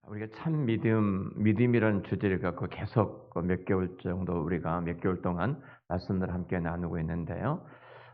우리가 참 믿음이라는 주제를 갖고 계속 몇 개월 정도 우리가 몇 개월 동안 말씀을 함께 나누고 있는데요.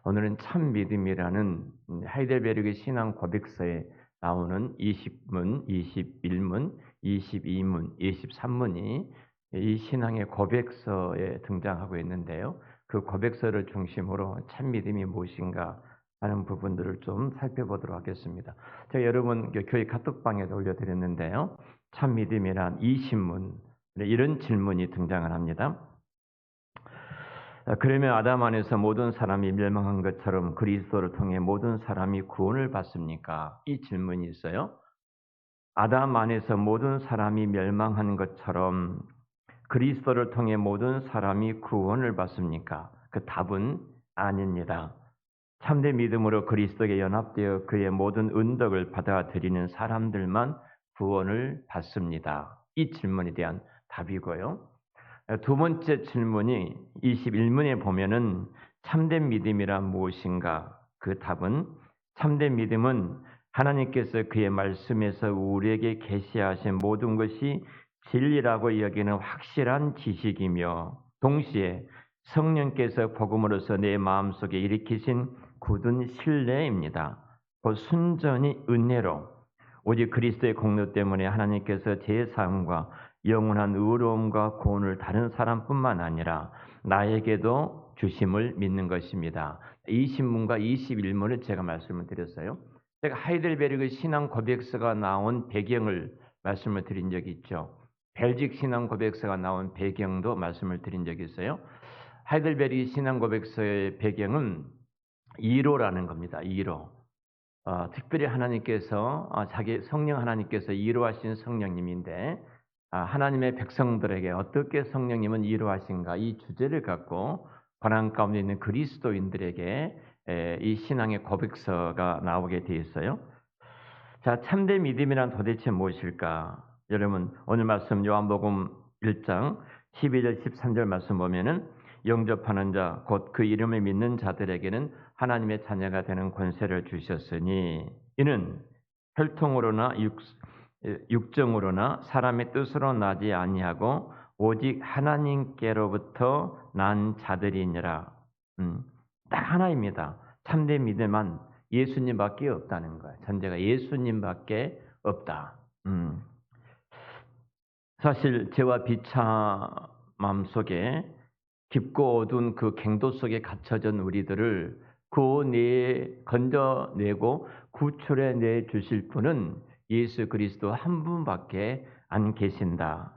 오늘은 참 믿음이라는 하이델베르그 신앙 고백서에 나오는 20문, 21문, 22문, 23문이 이 신앙의 고백서에 등장하고 있는데요. 그 고백서를 중심으로 참 믿음이 무엇인가 하는 부분들을 좀 살펴보도록 하겠습니다. 제가 여러분 교회 카톡방에도 올려드렸는데요. 참 믿음이란 이 신문, 이런 질문이 등장을 합니다. 그러면 아담 안에서 모든 사람이 멸망한 것처럼 그리스도를 통해 모든 사람이 구원을 받습니까? 이 질문이 있어요. 아담 안에서 모든 사람이 멸망한 것처럼 그리스도를 통해 모든 사람이 구원을 받습니까? 그 답은 아닙니다. 참된 믿음으로 그리스도에 연합되어 그의 모든 은덕을 받아들이는 사람들만 구원을 받습니다. 이 질문에 대한 답이고요. 두 번째 질문이 21문에 보면은 참된 믿음이란 무엇인가? 그 답은 참된 믿음은 하나님께서 그의 말씀에서 우리에게 계시하신 모든 것이 진리라고 여기는 확실한 지식이며 동시에 성령께서 복음으로서 내 마음속에 일으키신 굳은 신뢰입니다. 그 순전히 은혜로 오직 그리스도의 공로 때문에 하나님께서 제 삶과 영원한 의로움과 구원을 다른 사람뿐만 아니라 나에게도 주심을 믿는 것입니다. 이 신문과 21문을 제가 말씀을 드렸어요. 제가 하이델베르그 신앙 고백서가 나온 배경을 말씀을 드린 적이 있죠. 벨직 신앙 고백서가 나온 배경도 말씀을 드린 적이 있어요. 하이델베르그 신앙 고백서의 배경은 2로라는 겁니다. 2로. 특별히 하나님께서 자기 성령 하나님께서 2로 하신 성령님인데 하나님의 백성들에게 어떻게 성령님은 2로 하신가 이 주제를 갖고 고난 가운데 있는 그리스도인들에게 이 신앙의 고백서가 나오게 되어 있어요. 자, 참된 믿음이란 도대체 무엇일까? 여러분 오늘 말씀 요한복음 1장 12절 13절 말씀 보면은 영접하는 자 곧 그 이름을 믿는 자들에게는 하나님의 자녀가 되는 권세를 주셨으니 이는 혈통으로나 육정으로나 사람의 뜻으로 나지 아니하고 오직 하나님께로부터 난 자들이니라. 딱 하나입니다. 참된 믿음은 예수님밖에 없다는 거예요. 전제가 예수님밖에 없다. 사실 죄와 비참함 속에 깊고 어두운 그 갱도 속에 갇혀진 우리들을 건져내고 구출해 내 주실 분은 예수 그리스도 한 분밖에 안 계신다.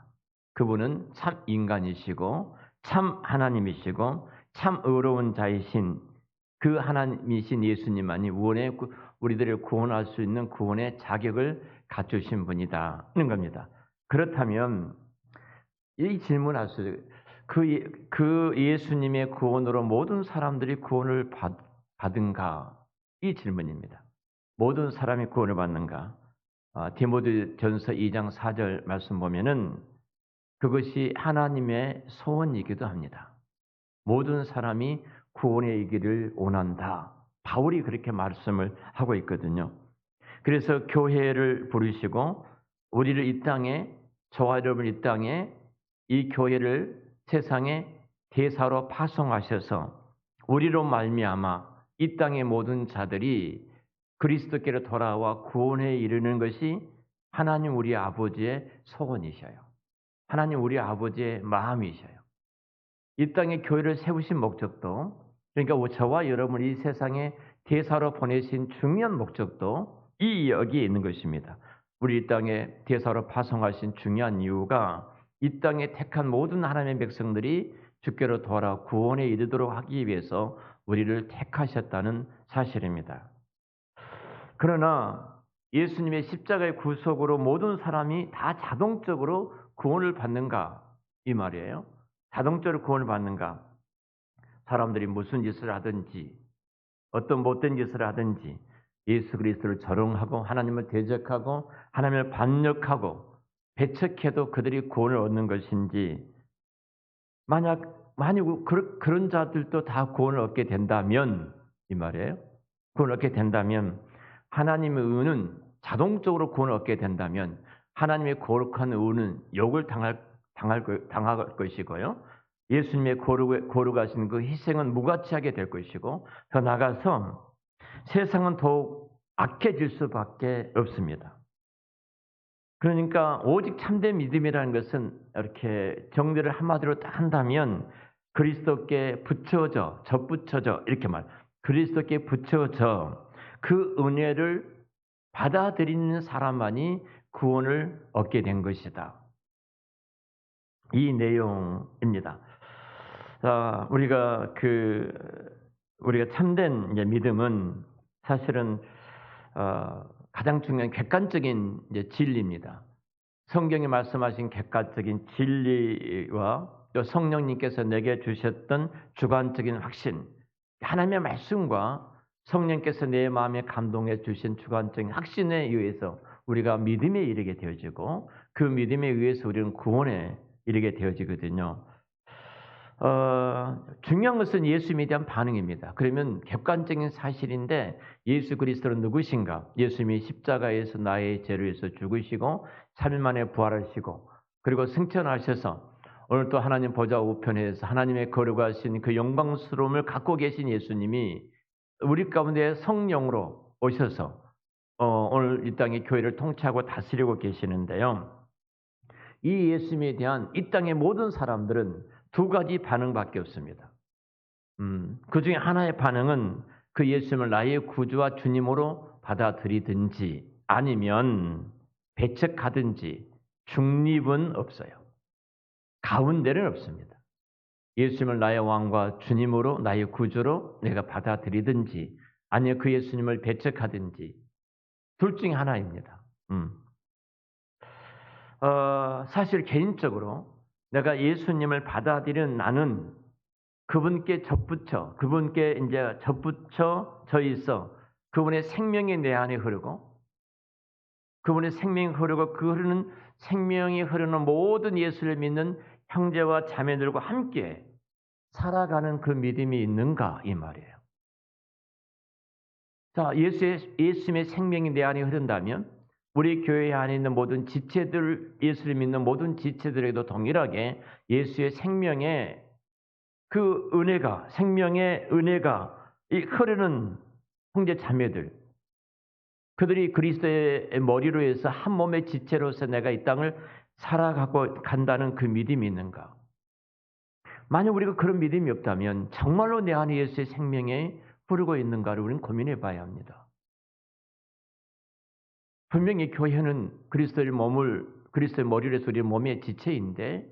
그분은 참 인간이시고 참 하나님이시고 참 의로운 자이신 그 하나님이신 예수님만이 우리들을 구원할 수 있는 구원의 자격을 갖추신 분이다 하는 겁니다. 그렇다면 이 질문할 수 있어요. 그 예수님의 구원으로 모든 사람들이 구원을 받은가? 이 질문입니다. 모든 사람이 구원을 받는가? 디모데전서 2장 4절 말씀 보면은 그것이 하나님의 소원이기도 합니다. 모든 사람이 구원에 이기를 원한다. 바울이 그렇게 말씀을 하고 있거든요. 그래서 교회를 부르시고 우리를 이 땅에 저와 여러분 이 땅에 이 교회를 세상에 대사로 파송하셔서 우리로 말미암아 이 땅의 모든 자들이 그리스도께로 돌아와 구원에 이르는 것이 하나님 우리 아버지의 소원이셔요. 하나님 우리 아버지의 마음이셔요. 이 땅에 교회를 세우신 목적도 그러니까 저와 여러분이 이 세상에 대사로 보내신 중요한 목적도 여기에 있는 것입니다. 우리 이 땅에 대사로 파송하신 중요한 이유가 이 땅에 택한 모든 하나님의 백성들이 주께로 돌아 구원에 이르도록 하기 위해서 우리를 택하셨다는 사실입니다. 그러나 예수님의 십자가의 구속으로 모든 사람이 다 자동적으로 구원을 받는가? 이 말이에요. 자동적으로 구원을 받는가? 사람들이 무슨 짓을 하든지 어떤 못된 짓을 하든지 예수 그리스도를 절응하고 하나님을 대적하고 하나님을 반역하고 배척해도 그들이 구원을 얻는 것인지 만약 그런 자들도 다 구원을 얻게 된다면 이 말이에요. 구원을 얻게 된다면 하나님의 은은 자동적으로 구원을 얻게 된다면 하나님의 거룩한 의는 욕을 당할 것이고요. 예수님의 거룩하신 그 희생은 무가치하게 될 것이고, 더 나아가서 세상은 더욱 악해질 수밖에 없습니다. 그러니까 오직 참된 믿음이라는 것은 이렇게 정리를 한마디로 딱 한다면 그리스도께 붙여져, 접붙여져 이렇게 그리스도께 붙여져 그 은혜를 받아들이는 사람만이 구원을 얻게 된 것이다. 이 내용입니다. 우리가 참된 믿음은 사실은 가장 중요한 객관적인 진리입니다. 성경이 말씀하신 객관적인 진리와 또 성령님께서 내게 주셨던 주관적인 확신, 하나님의 말씀과 성령께서 내 마음에 감동해 주신 주관적인 확신에 의해서 우리가 믿음에 이르게 되어지고, 그 믿음에 의해서 우리는 구원에 이르게 되어지거든요. 중요한 것은 예수님에 대한 반응입니다. 그러면 객관적인 사실인데 예수 그리스도는 누구신가? 예수님이 십자가에서 나의 죄를 위해서 죽으시고 3일 만에 부활하시고 그리고 승천하셔서 오늘 또 하나님 보좌 우편에서 하나님의 거룩하신 그 영광스러움을 갖고 계신 예수님이 우리 가운데 성령으로 오셔서 오늘 이 땅의 교회를 통치하고 다스리고 계시는데요. 이 예수님에 대한 이 땅의 모든 사람들은 두 가지 반응밖에 없습니다. 그 중에 하나의 반응은 그 예수님을 나의 구주와 주님으로 받아들이든지 아니면 배척하든지 중립은 없어요. 가운데는 없습니다. 예수님을 나의 왕과 주님으로 나의 구주로 내가 받아들이든지 아니면 그 예수님을 배척하든지 둘 중에 하나입니다. 사실 개인적으로 내가 예수님을 받아들이는 나는 그분께 접붙여져 있어 그분의 생명이 내 안에 흐르고 그분의 생명이 흐르고 그 흐르는 생명이 흐르는 모든 예수를 믿는 형제와 자매들과 함께 살아가는 그 믿음이 있는가 이 말이에요. 자, 예수님의 생명이 내 안에 흐른다면 우리 교회 안에 있는 모든 지체들, 예수를 믿는 모든 지체들에게도 동일하게 예수의 생명의 그 은혜가, 생명의 은혜가 흐르는 형제 자매들, 그들이 그리스도의 머리로 해서 한 몸의 지체로서 내가 이 땅을 살아가고 간다는 그 믿음이 있는가? 만약 우리가 그런 믿음이 없다면 정말로 내 안에 예수의 생명이 흐르고 있는가를 우리는 고민해 봐야 합니다. 분명히 교회는 그리스도의 머리로 해서 우리 몸의 지체인데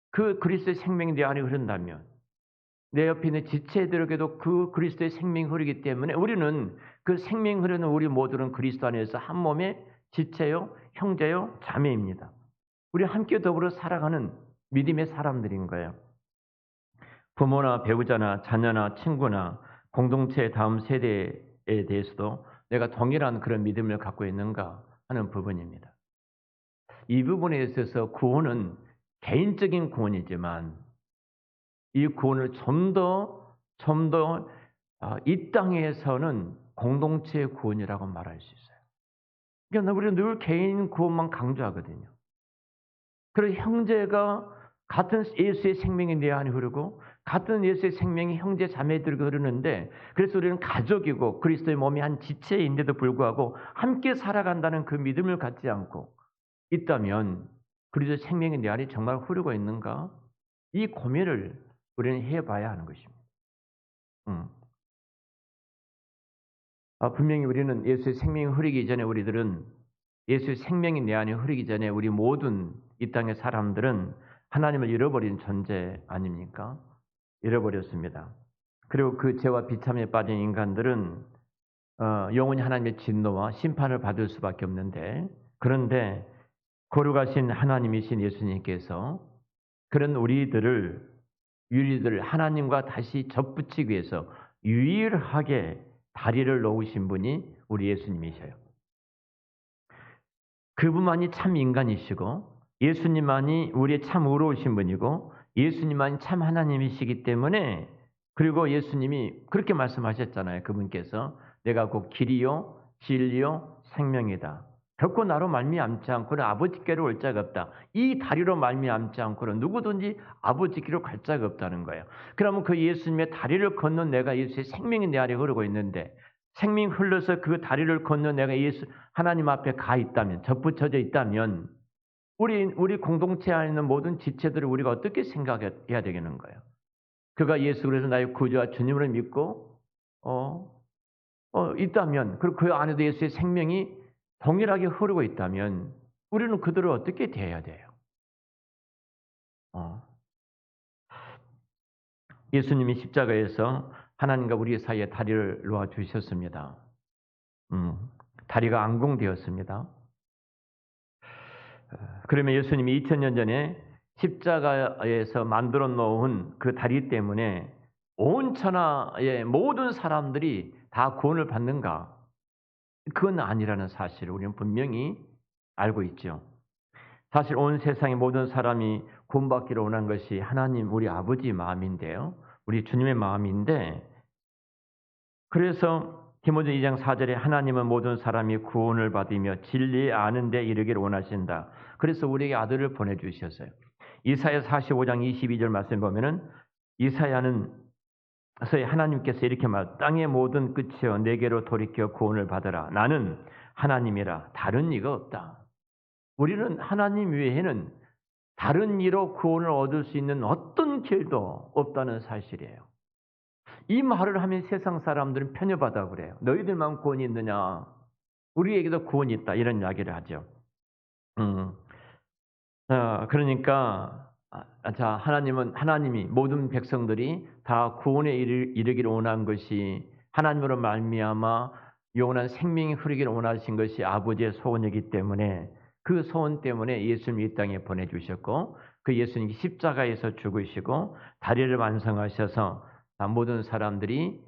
그 그리스도의 생명이 내 안에 흐른다면 내 옆에 있는 지체들에게도 그 그리스도의 생명이 흐르기 때문에 우리는 그 생명이 흐르는 우리 모두는 그리스도 안에서 한 몸의 지체요, 형제요, 자매입니다. 우리 함께 더불어 살아가는 믿음의 사람들인 거예요. 부모나 배우자나 자녀나 친구나 공동체의 다음 세대에 대해서도 내가 동일한 그런 믿음을 갖고 있는가 하는 부분입니다. 이 부분에 있어서 구원은 개인적인 구원이지만 이 구원을 좀 더 이 땅에서는 공동체의 구원이라고 말할 수 있어요. 그러니까 우리는 늘 개인 구원만 강조하거든요. 그래서 형제가 같은 예수의 생명이 내 안에 흐르고 같은 예수의 생명이 형제 자매들에게 흐르는데 그래서 우리는 가족이고 그리스도의 몸이 한 지체인데도 불구하고 함께 살아간다는 그 믿음을 갖지 않고 있다면 그리스도의 생명이 내 안에 정말 흐르고 있는가? 이 고민을 우리는 해봐야 하는 것입니다. 분명히 우리는 예수의 생명이 흐르기 전에 우리들은 예수의 생명이 내 안에 흐르기 전에 우리 모든 이 땅의 사람들은 하나님을 잃어버린 존재 아닙니까? 잃어버렸습니다. 그리고 그 죄와 비참에 빠진 인간들은 영원히 하나님의 진노와 심판을 받을 수밖에 없는데 그런데 거룩하신 하나님이신 예수님께서 그런 우리들을 하나님과 다시 접붙이기 위해서 유일하게 다리를 놓으신 분이 우리 예수님이셔요. 그분만이 참 인간이시고 예수님만이 우리의 참 의로우신 분이고 예수님만이 참 하나님이시기 때문에 그리고 예수님이 그렇게 말씀하셨잖아요. 그분께서 내가 곧 길이요 진리요 생명이다. 결코 나로 말미암지 않고는 아버지께로 올 자가 없다. 이 다리로 말미암지 않고는 누구든지 아버지께로 갈 자가 없다는 거예요. 그러면 그 예수님의 다리를 건넌 내가 예수의 생명이 내 안에 흐르고 있는데 생명이 흘러서 그 다리를 건넌 내가 예수 하나님 앞에 가 있다면 접붙여져 있다면 우리 공동체 안에 있는 모든 지체들을 우리가 어떻게 생각해야 되겠는 거예요. 그가 예수 그래서 나의 구주와 주님을 믿고 있다면 그리고 그 안에도 예수의 생명이 동일하게 흐르고 있다면 우리는 그들을 어떻게 대해야 돼요? 어. 예수님이 십자가에서 하나님과 우리 사이에 다리를 놓아 주셨습니다. 다리가 앙공되었습니다. 그러면 예수님이 2000년 전에 십자가에서 만들어 놓은 그 다리 때문에 온 천하의 모든 사람들이 다 구원을 받는가? 그건 아니라는 사실을 우리는 분명히 알고 있죠. 사실 온 세상의 모든 사람이 구원받기를 원한 것이 하나님 우리 아버지의 마음인데요. 우리 주님의 마음인데 그래서 디모데 2장 4절에 하나님은 모든 사람이 구원을 받으며 진리에 아는 데 이르기를 원하신다. 그래서 우리에게 아들을 보내주셨어요. 이사야 45장 22절 말씀 보면은 이사야는 하나님께서 이렇게 말 땅의 모든 끝이여 내게로 돌이켜 구원을 받으라. 나는 하나님이라 다른 이가 없다. 우리는 하나님 외에는 다른 이로 구원을 얻을 수 있는 어떤 길도 없다는 사실이에요. 이 말을 하면 세상 사람들은 편협하다고 그래요. 너희들만 구원이 있느냐? 우리에게도 구원이 있다. 이런 이야기를 하죠. 그러니까 하나님이 모든 백성들이 다 구원에 이르기를 원한 것이 하나님으로 말미암아 영원한 생명이 흐르기를 원하신 것이 아버지의 소원이기 때문에 그 소원 때문에 예수님이 이 땅에 보내주셨고 그 예수님이 십자가에서 죽으시고 다리를 완성하셔서 모든 사람들이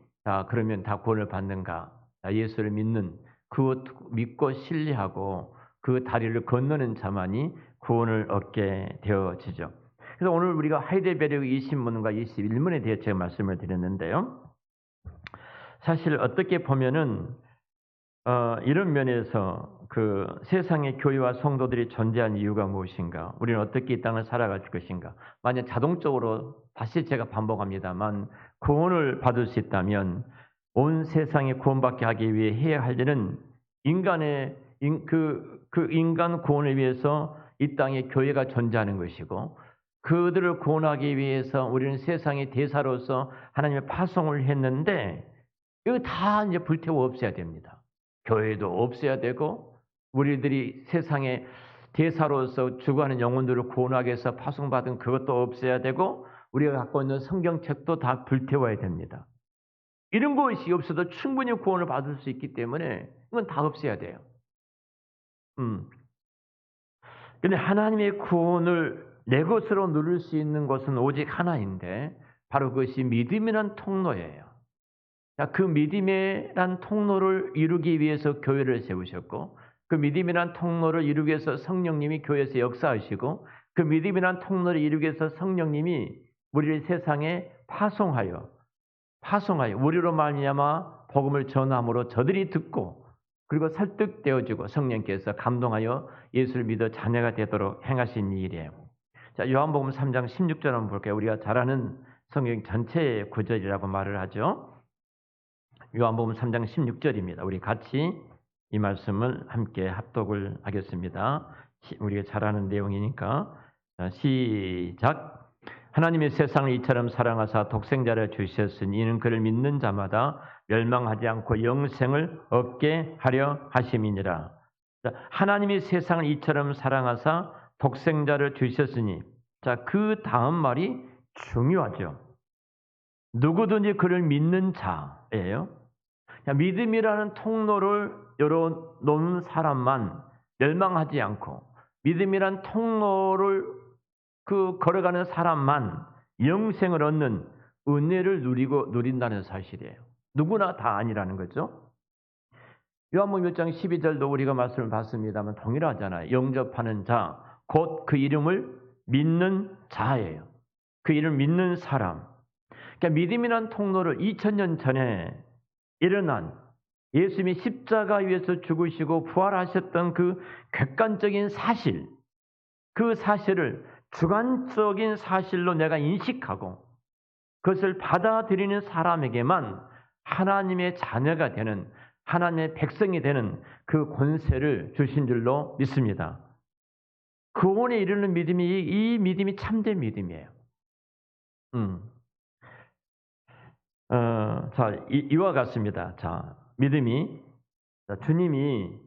그러면 다 구원을 받는가? 예수를 믿는 그 믿고 신뢰하고 그 다리를 건너는 자만이 구원을 얻게 되어지죠. 그래서 오늘 우리가 하이델베르크 20문과 21문에 대해 제가 말씀을 드렸는데요. 사실 어떻게 보면은 이런 면에서 그 세상의 교회와 성도들이 존재한 이유가 무엇인가? 우리는 어떻게 이 땅을 살아갈 것인가? 만약 자동적으로 다시 제가 반복합니다만 구원을 받을 수 있다면 온 세상에 구원받게 하기 위해 해야 할 일은 인간의 그 인간 구원을 위해서 이 땅에 교회가 존재하는 것이고 그들을 구원하기 위해서 우리는 세상의 대사로서 하나님의 파송을 했는데 이거 다 이제 불태워 없애야 됩니다. 교회도 없애야 되고 우리들이 세상의 대사로서 죽어가는 영혼들을 구원하기 위해서 파송받은 그것도 없애야 되고 우리가 갖고 있는 성경책도 다 불태워야 됩니다. 이런 것이 없어도 충분히 구원을 받을 수 있기 때문에 이건 다 없애야 돼요. 그런데 하나님의 구원을 내 것으로 누릴 수 있는 것은 오직 하나인데 바로 그것이 믿음이란 통로예요. 그 믿음이란 통로를 이루기 위해서 교회를 세우셨고 그 믿음이란 통로를 이루기 위해서 성령님이 교회에서 역사하시고 그 믿음이란 통로를 이루기 위해서 성령님이 우리를 세상에 파송하여 우리로 말미암아 복음을 전함으로 저들이 듣고 그리고 설득되어지고 성령께서 감동하여 예수를 믿어 자녀가 되도록 행하신 일이에요. 자, 요한복음 3장 16절 한번 볼게요. 우리가 잘 아는 성경 전체의 구절이라고 말을 하죠. 요한복음 3장 16절입니다. 우리 같이 이 말씀을 함께 합독을 하겠습니다. 우리가 잘 아는 내용이니까 시작. 하나님의 세상을 이처럼 사랑하사 독생자를 주셨으니 이는 그를 믿는 자마다 멸망하지 않고 영생을 얻게 하려 하심이니라. 하나님이 세상을 이처럼 사랑하사 독생자를 주셨으니 그 다음 말이 중요하죠. 누구든지 그를 믿는 자예요. 믿음이라는 통로를 열어놓은 사람만 멸망하지 않고 믿음이란 통로를 걸어가는 사람만 영생을 얻는 은혜를 누린다는 사실이에요. 누구나 다 아니라는 거죠. 요한복음 1장 12절도 우리가 말씀을 봤습니다만 동일하잖아요. 영접하는 자, 곧 그 이름을 믿는 자예요. 그 이름을 믿는 사람. 그러니까 믿음이란 통로를 2000년 전에 일어난 예수님이 십자가 위에서 죽으시고 부활하셨던 그 객관적인 사실, 그 사실을 주관적인 사실로 내가 인식하고 그것을 받아들이는 사람에게만 하나님의 자녀가 되는, 하나님의 백성이 되는 그 권세를 주신 줄로 믿습니다. 구원에 이르는 믿음이, 이 믿음이 참된 믿음이에요. 자, 이와 같습니다. 자, 믿음이, 자, 주님이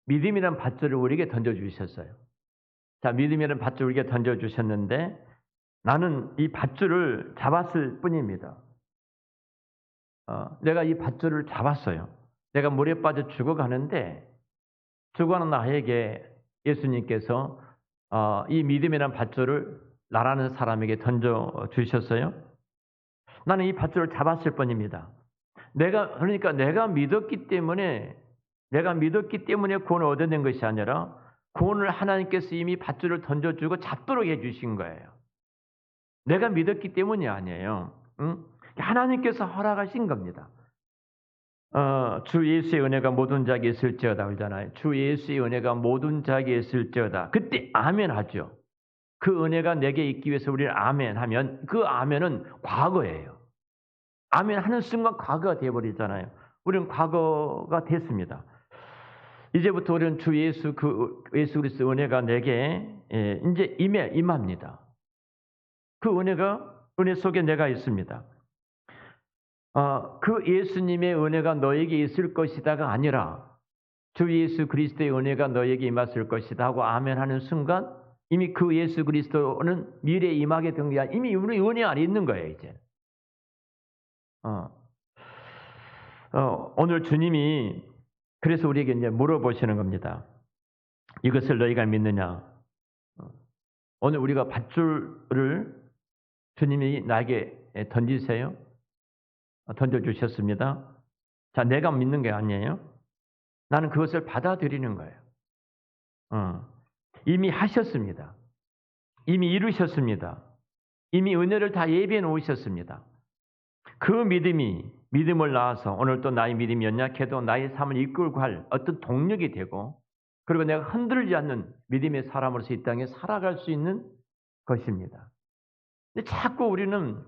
믿음이란 밧줄을 우리에게 던져주셨어요. 자, 믿음이란 밧줄을 우리에게 던져주셨는데 나는 이 밧줄을 잡았을 뿐입니다. 내가 이 밧줄을 잡았어요. 내가 물에 빠져 죽어가는데 죽어가는 나에게 예수님께서 이 믿음이란 밧줄을 나라는 사람에게 던져주셨어요. 나는 이 밧줄을 잡았을 뿐입니다. 그러니까 내가 믿었기 때문에 구원을 얻어낸 것이 아니라 구원을 하나님께서 이미 밧줄을 던져주고 잡도록 해주신 거예요. 내가 믿었기 때문이 아니에요. 응? 하나님께서 허락하신 겁니다. 주 예수의 은혜가 모든 자에게 있을지어다 그러잖아요. 주 예수의 은혜가 모든 자에게 있을지어다. 그때 아멘 하죠. 그 은혜가 내게 있기 위해서 우리는 아멘 하면 그 아멘은 과거예요. 아멘 하는 순간 과거가 되어버리잖아요. 우리는 과거가 됐습니다. 이제부터 우리는 주 예수 그리스도 은혜가 내게 이제 임합니다. 그 은혜 속에 내가 있습니다. 그 예수님의 은혜가 너에게 있을 것이다가 아니라 주 예수 그리스도의 은혜가 너에게 임했을 것이다 하고 아멘 하는 순간 이미 그 예수 그리스도는 미래에 임하게 된 게 아니라 이미 우리 은혜 안에 있는 거예요, 이제. 오늘 주님이 그래서 우리에게 이제 물어보시는 겁니다. 이것을 너희가 믿느냐? 오늘 우리가 밧줄을 주님이 나에게 던지세요. 던져주셨습니다. 자, 내가 믿는 게 아니에요. 나는 그것을 받아들이는 거예요. 이미 하셨습니다. 이미 이루셨습니다. 이미 은혜를 다 예비해 놓으셨습니다. 그 믿음을 낳아서 오늘 또 나의 믿음이 연약해도 나의 삶을 이끌고 할 어떤 동력이 되고 그리고 내가 흔들리지 않는 믿음의 사람으로서 이 땅에 살아갈 수 있는 것입니다. 근데 자꾸 우리는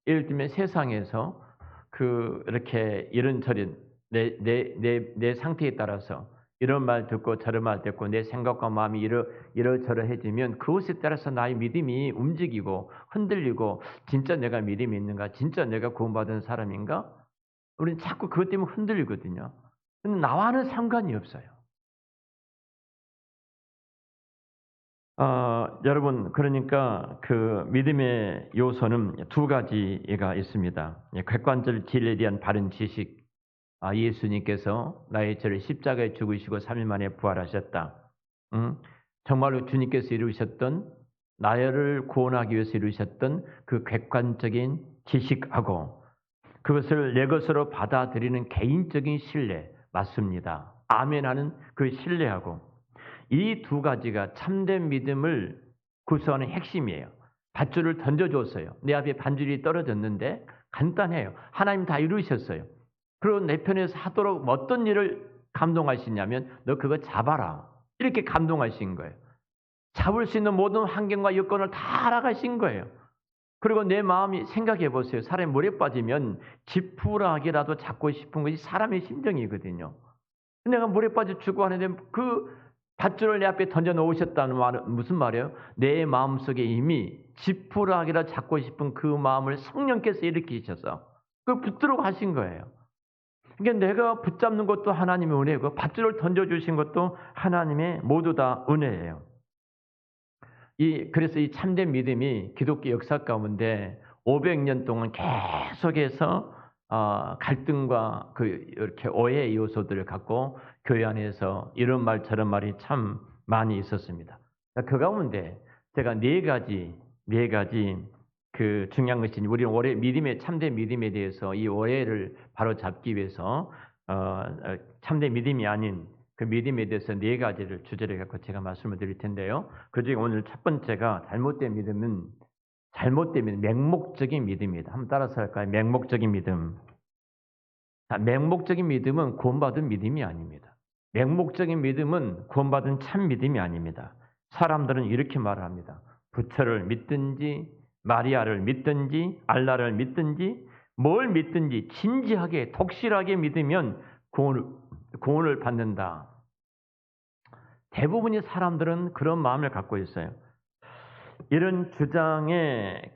예를 들면 세상에서 이렇게 이런저런 내 상태에 따라서 이런 말 듣고 저런 말 듣고 내 생각과 마음이 이러저러해지면 그것에 따라서 나의 믿음이 움직이고 흔들리고 진짜 내가 믿음이 있는가? 진짜 내가 구원받은 사람인가? 우리는 자꾸 그것 때문에 흔들리거든요. 근데 나와는 상관이 없어요. 여러분, 그러니까 그 믿음의 요소는 두 가지가 있습니다. 객관적 진리에 대한 바른 지식. 예수님께서 나의 죄를 십자가에 죽으시고 3일 만에 부활하셨다. 정말로 주님께서 이루셨던 나를 구원하기 위해서 이루셨던 그 객관적인 지식하고 그것을 내 것으로 받아들이는 개인적인 신뢰 맞습니다. 아멘하는 그 신뢰하고 이 두 가지가 참된 믿음을 구성하는 핵심이에요. 밧줄을 던져줬어요. 내 앞에 반줄이 떨어졌는데 간단해요. 하나님 다 이루셨어요. 그리고 내 편에서 하도록 어떤 일을 감동하시냐면 너 그거 잡아라. 이렇게 감동하신 거예요. 잡을 수 있는 모든 환경과 여건을 다 알아가신 거예요. 그리고 내 마음이 생각해 보세요. 사람이 물에 빠지면 지푸라기라도 잡고 싶은 것이 사람의 심정이거든요. 내가 물에 빠져 죽고 하는데 그 밧줄을 내 앞에 던져 놓으셨다는 말은 무슨 말이에요? 내 마음속에 이미 지푸라기라 잡고 싶은 그 마음을 성령께서 일으키셔서 그걸 붙들고 하신 거예요. 그러니까 내가 붙잡는 것도 하나님의 은혜고 밧줄을 던져주신 것도 하나님의 모두 다 은혜예요. 그래서 이 참된 믿음이 기독교 역사 가운데 500년 동안 계속해서 갈등과 이렇게 오해의 요소들을 갖고 교회 안에서 이런 말 저런 말이 참 많이 있었습니다. 그 가운데 제가 네 가지 그 중요한 것이 우리는 참된 믿음에 대해서 이 오해를 바로 잡기 위해서 참된 믿음이 아닌 그 믿음에 대해서 네 가지를 주제를 갖고 제가 말씀을 드릴 텐데요. 그중에 오늘 첫 번째가 잘못된 믿음은 맹목적인 믿음이다. 한번 따라서 할까요? 맹목적인 믿음. 자, 맹목적인 믿음은 구원받은 믿음이 아닙니다. 맹목적인 믿음은 구원받은 참 믿음이 아닙니다. 사람들은 이렇게 말을 합니다. 부처를 믿든지 마리아를 믿든지 알라를 믿든지 뭘 믿든지 진지하게 독실하게 믿으면 구원을 받는다. 대부분의 사람들은 그런 마음을 갖고 있어요. 이런 주장의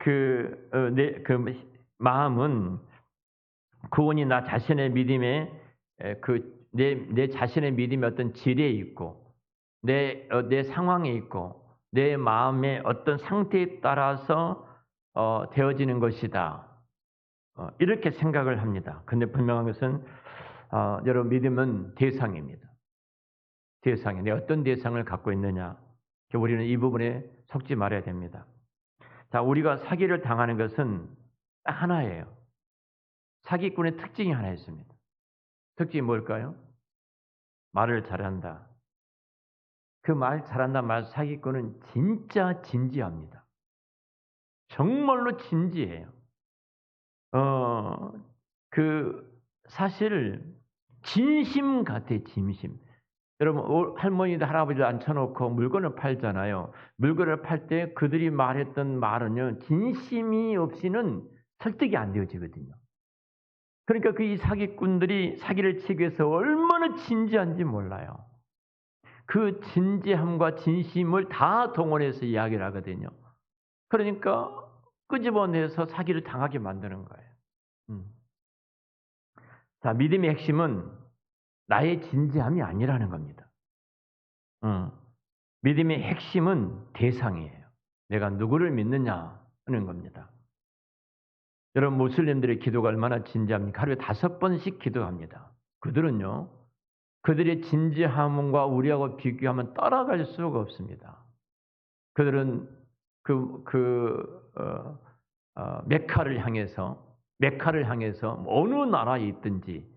마음은 구원이 나 자신의 믿음에 내 자신의 믿음의 어떤 질에 있고 내 상황에 있고 내 마음의 어떤 상태에 따라서 되어지는 것이다. 이렇게 생각을 합니다. 근데 분명한 것은 여러분 믿음은 대상입니다. 대상이 내 어떤 대상을 갖고 있느냐. 우리는 이 부분에 속지 말아야 됩니다. 자, 우리가 사기를 당하는 것은 딱 하나예요. 사기꾼의 특징이 하나 있습니다. 특징이 뭘까요? 말을 잘한다. 그 말 잘한다 말 사기꾼은 진짜 진지합니다. 정말로 진지해요. 사실 진심 같아, 진심. 여러분, 할머니들, 할아버지들 앉혀놓고 물건을 팔잖아요. 물건을 팔 때 그들이 말했던 말은요, 진심이 없이는 설득이 안 되어지거든요. 그러니까 이 사기꾼들이 사기를 치기 위해서 얼마나 진지한지 몰라요. 그 진지함과 진심을 다 동원해서 이야기를 하거든요. 그러니까 끄집어내서 사기를 당하게 만드는 거예요. 자, 믿음의 핵심은 나의 진지함이 아니라는 겁니다. 믿음의 핵심은 대상이에요. 내가 누구를 믿느냐 하는 겁니다. 여러분, 무슬림들의 기도가 얼마나 진지합니까? 하루에 5번씩 기도합니다. 그들은요, 그들의 진지함과 우리하고 비교하면 따라갈 수가 없습니다. 그들은 메카를 향해서 어느 나라에 있든지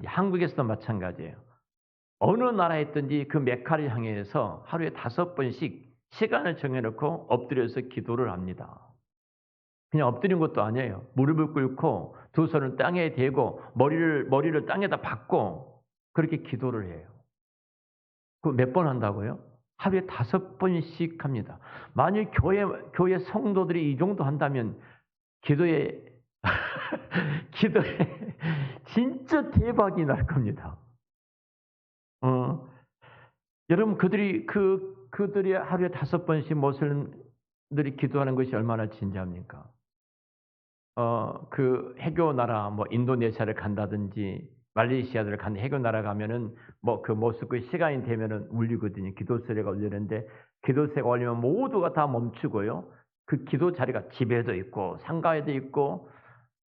한국에서도 마찬가지예요. 어느 나라에 있든지 그 메카를 향해서 하루에 5번씩 시간을 정해놓고 엎드려서 기도를 합니다. 그냥 엎드린 것도 아니에요. 무릎을 꿇고 두 손을 땅에 대고 머리를 땅에다 박고 그렇게 기도를 해요. 그 몇 번 한다고요? 하루에 5번씩 합니다. 만일 교회 성도들이 이 정도 한다면 기도에 진짜 대박이 날 겁니다. 여러분, 그들이 하루에 5번씩 모슬림들이 기도하는 것이 얼마나 진지합니까? 그 해교 나라, 인도네시아를 간다든지, 말레이시아를 간 해교 나라 가면은, 그 모스크 시간이 되면은 울리거든요. 기도 소리가 울리는데, 기도 소리가 울리면 모두가 다 멈추고요. 그 기도 자리가 집에도 있고, 상가에도 있고,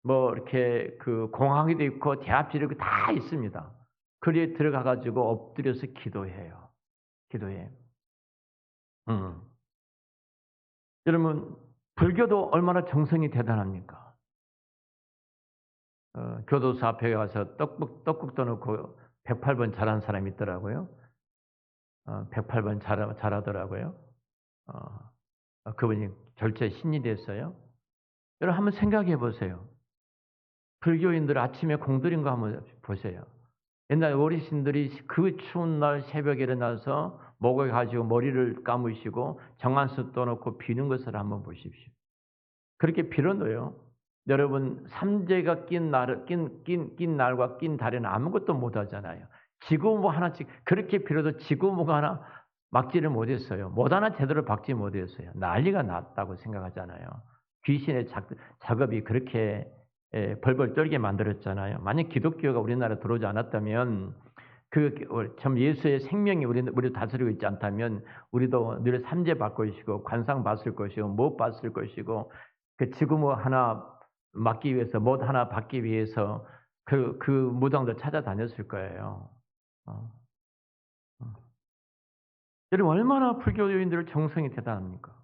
이렇게 공항에도 있고, 대합실에도 다 있습니다. 거기에 들어가가지고 엎드려서 기도해요. 기도해. 여러분, 불교도 얼마나 정성이 대단합니까? 교도소 앞에 가서 떡국 떠놓고 108번 잘한 사람이 있더라고요. 108번 잘하더라고요. 그분이 절제 신이 됐어요. 여러분, 한번 생각해 보세요. 불교인들 아침에 공들인 거 한번 보세요. 옛날 어르신들이 그 추운 날 새벽에 일어나서 목을 가지고 머리를 감으시고 정한수 떠놓고 비는 것을 한번 보십시오. 그렇게 빌어도요. 여러분, 삼재가 낀 날과 낀 달에는 아무것도 못 하잖아요. 지구모 하나씩 그렇게 빌어도 지구모가 하나 막지를 못했어요. 못 하나 제대로 박지 못했어요. 난리가 났다고 생각하잖아요. 귀신의 작업이 그렇게 벌벌 떨게 만들었잖아요. 만약 기독교가 우리나라에 들어오지 않았다면 참 예수의 생명이 우리 다스리고 있지 않다면 우리도 늘 삼재 받고 있고 관상 받을 것이고 못 받을 것이고 그 지구모 하나 막기 위해서 못 하나 받기 위해서 그 무당들 찾아다녔을 거예요. 여러분, 얼마나 불교인들 정성이 대단합니까?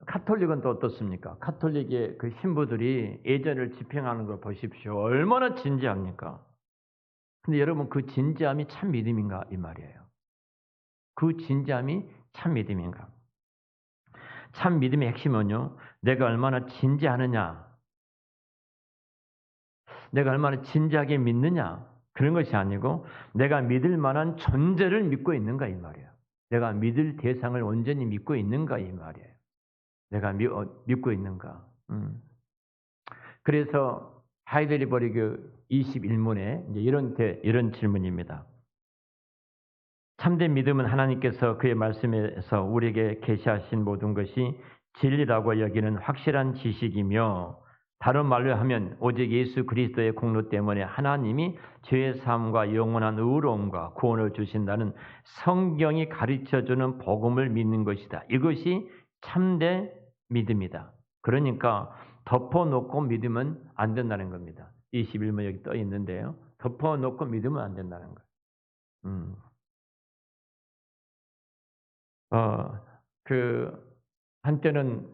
카톨릭은 또 어떻습니까? 카톨릭의 그 신부들이 예전을 집행하는 걸 보십시오. 얼마나 진지합니까? 근데 여러분, 그 진지함이 참 믿음인가 이 말이에요. 그 진지함이 참 믿음인가? 참 믿음의 핵심은요, 내가 얼마나 진지하느냐, 내가 얼마나 진지하게 믿느냐, 그런 것이 아니고 내가 믿을 만한 존재를 믿고 있는가 이 말이에요. 내가 믿을 대상을 온전히 믿고 있는가 이 말이에요. 내가 믿고 있는가. 그래서 하이델베르그 21문에 이제 이런 질문입니다. 참된 믿음은 하나님께서 그의 말씀에서 우리에게 계시하신 모든 것이 진리라고 여기는 확실한 지식이며, 다른 말로 하면 오직 예수 그리스도의 공로 때문에 하나님이 죄의 사함과 영원한 의로움과 구원을 주신다는 성경이 가르쳐주는 복음을 믿는 것이다. 이것이 참된 믿음이다. 그러니까 덮어놓고 믿으면 안 된다는 겁니다. 21문 여기 떠 있는데요. 덮어놓고 믿으면 안 된다는 거예요. 한때는,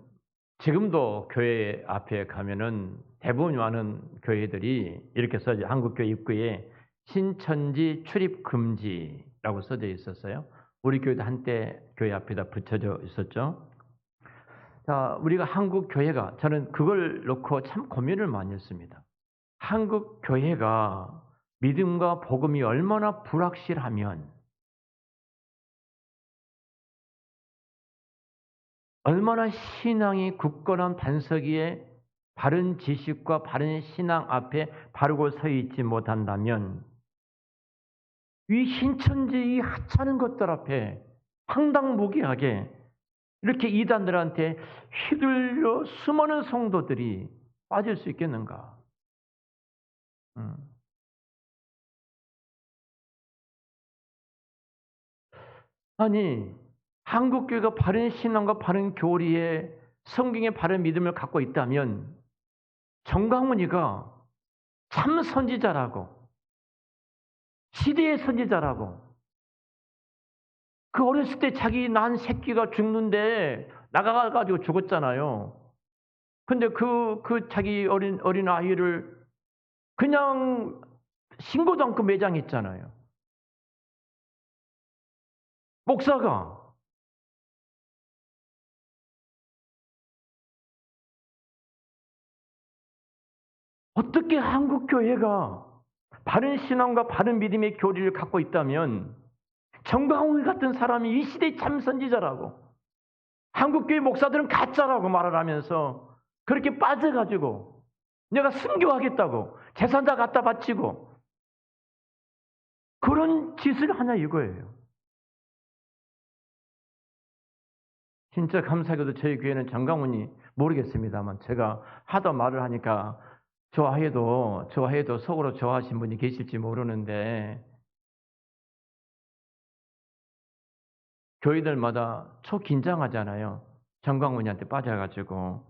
지금도 교회 앞에 가면은 대부분 많은 교회들이 이렇게 써져, 한국교회 입구에 신천지 출입 금지라고 써져 있었어요. 우리 교회도 한때 교회 앞에다 붙여져 있었죠. 자, 우리가 한국 교회가, 저는 그걸 놓고 참 고민을 많이 했습니다. 한국 교회가 믿음과 복음이 얼마나 불확실하면, 얼마나 신앙이 굳건한 반석 위에 바른 지식과 바른 신앙 앞에 바르고 서 있지 못한다면, 이 신천지 이 하찮은 것들 앞에 황당무계하게 이렇게 이단들한테 휘둘려 수많은 성도들이 빠질 수 있겠는가? 아니, 한국교회가 바른 신앙과 바른 교리에 성경의 바른 믿음을 갖고 있다면 정강훈이가 참 선지자라고, 시대의 선지자라고, 그 어렸을 때 자기 낳은 새끼가 죽는데 나가가지고 죽었잖아요. 근데 그 자기 어린 아이를 그냥 신고도 않고 매장했잖아요. 목사가. 어떻게 한국교회가 바른 신앙과 바른 믿음의 교리를 갖고 있다면 정강훈 같은 사람이 이 시대의 참 선지자라고, 한국교회 목사들은 가짜라고 말을 하면서 그렇게 빠져가지고 내가 순교하겠다고 재산 다 갖다 바치고 그런 짓을 하냐 이거예요. 진짜 감사하게도 저희 교회는 정강훈이, 모르겠습니다만 제가 하도 말을 하니까 좋아해도 속으로 좋아하신 분이 계실지 모르는데, 교회들마다 초긴장하잖아요. 정강훈이한테 빠져가지고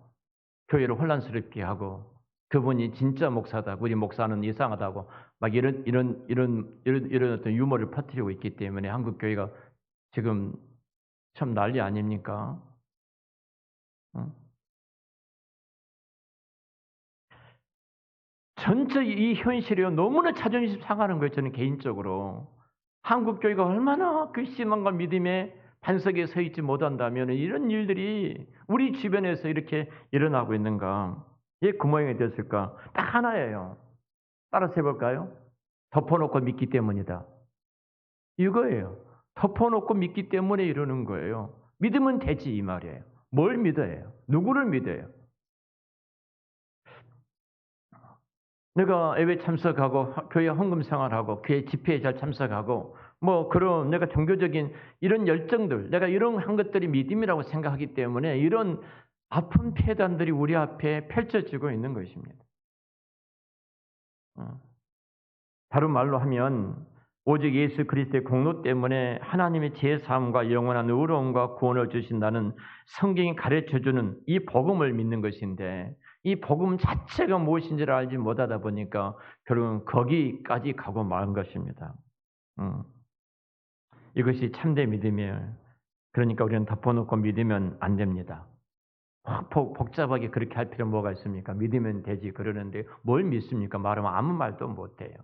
교회를 혼란스럽게 하고, 그분이 진짜 목사다, 우리 목사는 이상하다고 막 이런 어떤 유머를 퍼뜨리고 있기 때문에 한국 교회가 지금 참 난리 아닙니까? 전체 이 현실이요, 너무나 자존심 상하는 거예요. 저는 개인적으로 한국 교회가 얼마나 그 신앙과 믿음의 반석에 서 있지 못한다면 이런 일들이 우리 주변에서 이렇게 일어나고 있는가? 왜 그 모양이 됐을까? 딱 하나예요. 따라서 해볼까요? 덮어놓고 믿기 때문이다. 이거예요. 덮어놓고 믿기 때문에 이러는 거예요. 믿으면 되지 이 말이에요. 뭘 믿어요? 누구를 믿어요? 내가 예배 참석하고 교회 헌금 생활하고 교회 집회에 잘 참석하고 그런 내가 종교적인 이런 열정들, 내가 이런 한 것들이 믿음이라고 생각하기 때문에 이런 아픈 폐단들이 우리 앞에 펼쳐지고 있는 것입니다. 다른 말로 하면 오직 예수 그리스도의 공로 때문에 하나님의 제사함과 영원한 의로움과 구원을 주신다는 성경이 가르쳐주는 이 복음을 믿는 것인데, 이 복음 자체가 무엇인지를 알지 못하다 보니까 결국은 거기까지 가고 만 것입니다. 이것이 참된 믿음이에요. 그러니까 우리는 덮어놓고 믿으면 안 됩니다. 복잡하게 그렇게 할 필요 뭐가 있습니까? 믿으면 되지 그러는데 뭘 믿습니까? 말하면 아무 말도 못해요.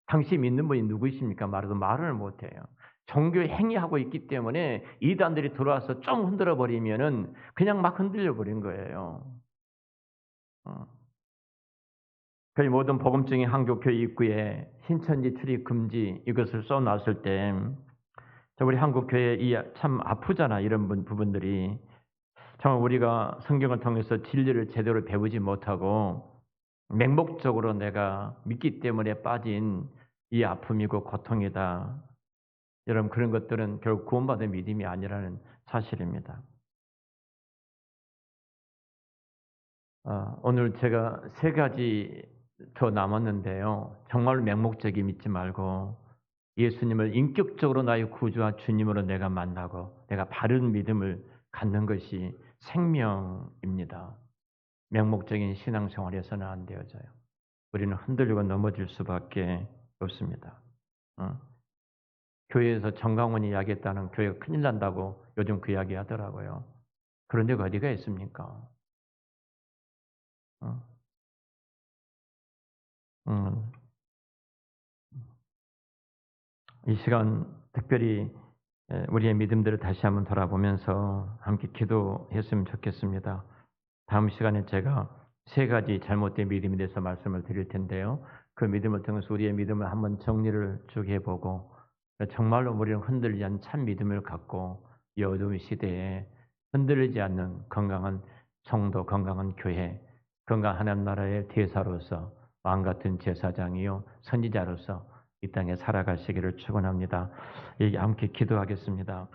당신 믿는 분이 누구이십니까? 말해도 말을 못해요. 종교 행위하고 있기 때문에 이단들이 들어와서 좀 흔들어 버리면은 그냥 막 흔들려 버린 거예요. 어. 거의 모든 복음적인 한국교회 입구에 신천지 출입 금지 이것을 써 놨을 때 우리 한국교회 이 참 아프잖아 이런 부분들이. 정말 우리가 성경을 통해서 진리를 제대로 배우지 못하고 맹목적으로 내가 믿기 때문에 빠진 이 아픔이고 고통이다. 여러분 그런 것들은 결국 구원받은 믿음이 아니라는 사실입니다. 오늘 제가 세 가지 더 남았는데요. 정말 맹목적이 믿지 말고 예수님을 인격적으로 나의 구주와 주님으로 내가 만나고 내가 바른 믿음을 갖는 것이 생명입니다. 맹목적인 신앙생활에서는 안 되어져요. 우리는 흔들리고 넘어질 수밖에 없습니다. 어? 교회에서 정강원이 이야기했다는 교회가 큰일 난다고 요즘 그 이야기 하더라고요. 그런 데가 어디가 있습니까? 어? 음, 이 시간 특별히 우리의 믿음들을 다시 한번 돌아보면서 함께 기도했으면 좋겠습니다. 다음 시간에 제가 세 가지 잘못된 믿음에 대해서 말씀을 드릴 텐데요. 그 믿음을 통해서 우리의 믿음을 한번 정리를 쭉 해보고 정말로 우리는 흔들리지 않는 참 믿음을 갖고 이 어두운 시대에 흔들리지 않는 건강한 성도, 건강한 교회, 건강한 하나님 나라의 대사로서 왕 같은 제사장이요 선지자로서 이 땅에 살아가시기를 축원합니다. 함께 기도하겠습니다.